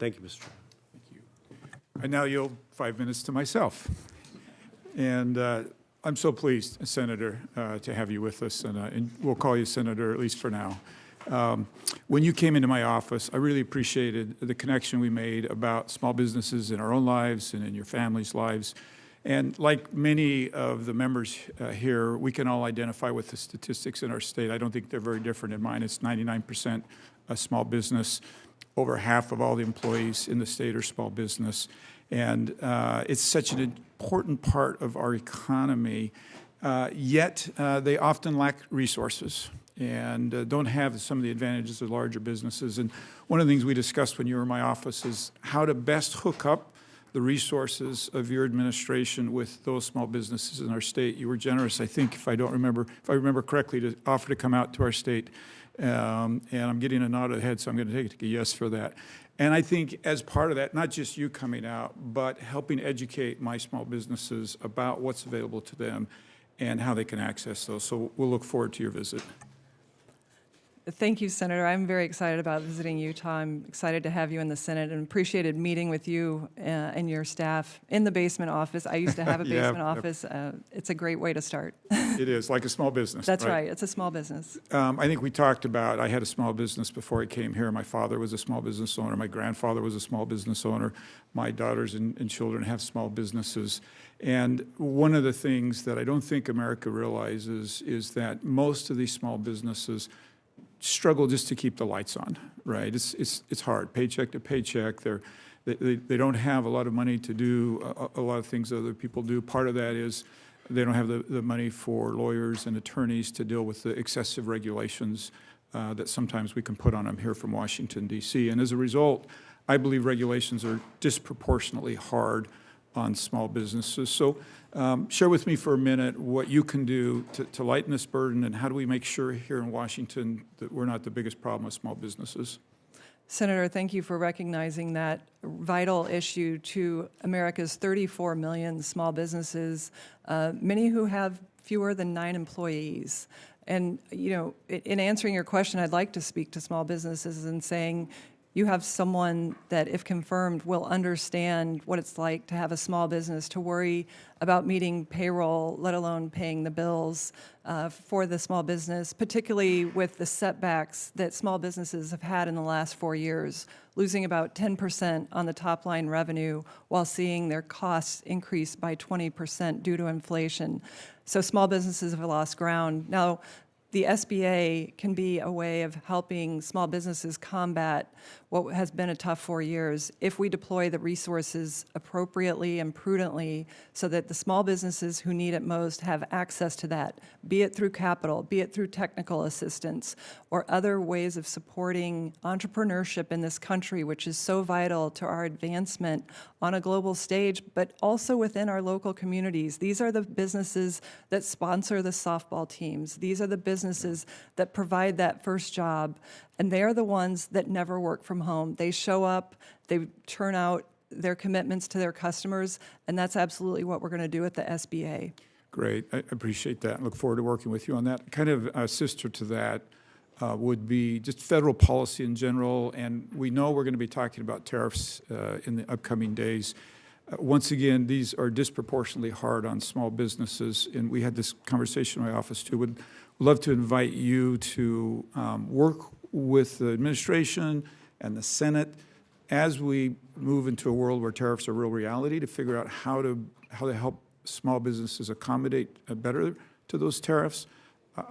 Thank you, Mr. Chairman. Thank you. I now yield 5 minutes to myself. And I'm so pleased, Senator, to have you with us, and we'll call you Senator, at least for now. When you came into my office, I really appreciated the connection we made about small businesses in our own lives and in your family's lives. And like many of the members here, we can all identify with the statistics in our state. I don't think they're very different in mine. It's 99% a small business. Over half of all the employees in the state are small business. And it's such an important part of our economy, yet they often lack resources and don't have some of the advantages of larger businesses. And one of the things we discussed when you were in my office is how to best hook up the resources of your administration with those small businesses in our state. You were generous, I think, if I remember correctly, to offer to come out to our state. And I'm getting a nod of the head, so I'm going to take a yes for that. And I think as part of that, not just you coming out, but helping educate my small businesses about what's available to them and how they can access those. So we'll look forward to your visit. Thank you, Senator. I'm very excited about visiting Utah. I'm excited to have you in the Senate and appreciated meeting with you and your staff in the basement office. I used to have a basement office. It's a great way to start. It is, like a small business. That's right. It's a small business. I think we talked about, I had a small business before I came here. My father was a small business owner. My grandfather was a small business owner. My daughters and children have small businesses. And one of the things that I don't think America realizes is that most of these small businesses struggle just to keep the lights on, right? It's hard, paycheck to paycheck. They don't have a lot of money to do a lot of things that other people do. Part of that is they don't have the money for lawyers and attorneys to deal with the excessive regulations that sometimes we can put on them here from Washington, D.C. And as a result, I believe regulations are disproportionately hard on small businesses. So share with me for a minute what you can do to lighten this burden, and how do we make sure here in Washington that we're not the biggest problem with small businesses? Senator, thank you for recognizing that vital issue to America's 34 million small businesses, many who have fewer than 9 employees. And, you know, in answering your question, I'd like to speak to small businesses and saying, you have someone that, if confirmed, will understand what it's like to have a small business, to worry about meeting payroll, let alone paying the bills for the small business, particularly with the setbacks that small businesses have had in the last 4 years, losing about 10% on the top line revenue while seeing their costs increase by 20% due to inflation. So small businesses have lost ground. Now, the SBA can be a way of helping small businesses combat what has been a tough 4 years if we deploy the resources appropriately and prudently so that the small businesses who need it most have access to that, be it through capital, be it through technical assistance, or other ways of supporting entrepreneurship in this country, which is so vital to our advancement on a global stage, but also within our local communities. These are the businesses that sponsor the softball teams. These are the businesses that provide that first job, and they're the ones that never work from home. They show up, they turn out their commitments to their customers, and that's absolutely what we're going to do at the SBA. Great. I appreciate that. I look forward to working with you on that. Kind of a sister to that would be just federal policy in general, and we know we're going to be talking about tariffs in the upcoming days. Once again, these are disproportionately hard on small businesses, and we had this conversation in my office too. Would love to invite you to work with the administration and the Senate as we move into a world where tariffs are a real reality, to figure out how to help small businesses accommodate better to those tariffs.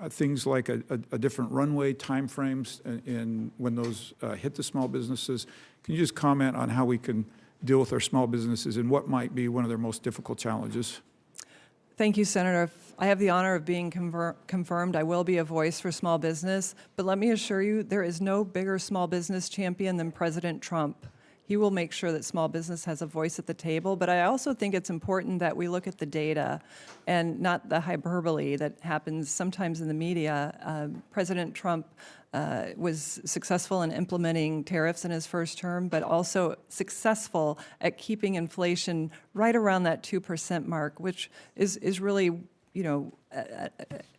Things like a different runway timeframes in when those hit the small businesses. Can you just comment on how we can deal with our small businesses and what might be one of their most difficult challenges? Thank you, Senator. If I have the honor of being confirmed, I will be a voice for small business. But let me assure you, there is no bigger small business champion than President Trump. He will make sure that small business has a voice at the table. But I also think it's important that we look at the data and not the hyperbole that happens sometimes in the media. President Trump was successful in implementing tariffs in his first term, but also successful at keeping inflation right around that 2% mark, which is really, you know,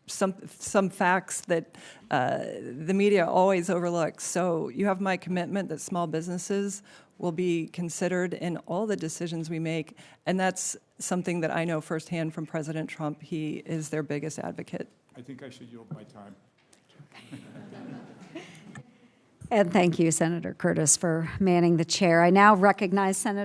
some facts that the media always overlooks. So you have my commitment that small businesses will be considered in all the decisions we make. And that's something that I know firsthand from President Trump. He is their biggest advocate. I think I should yield my time. And thank you, Senator Curtis, for manning the chair. I now recognize Senator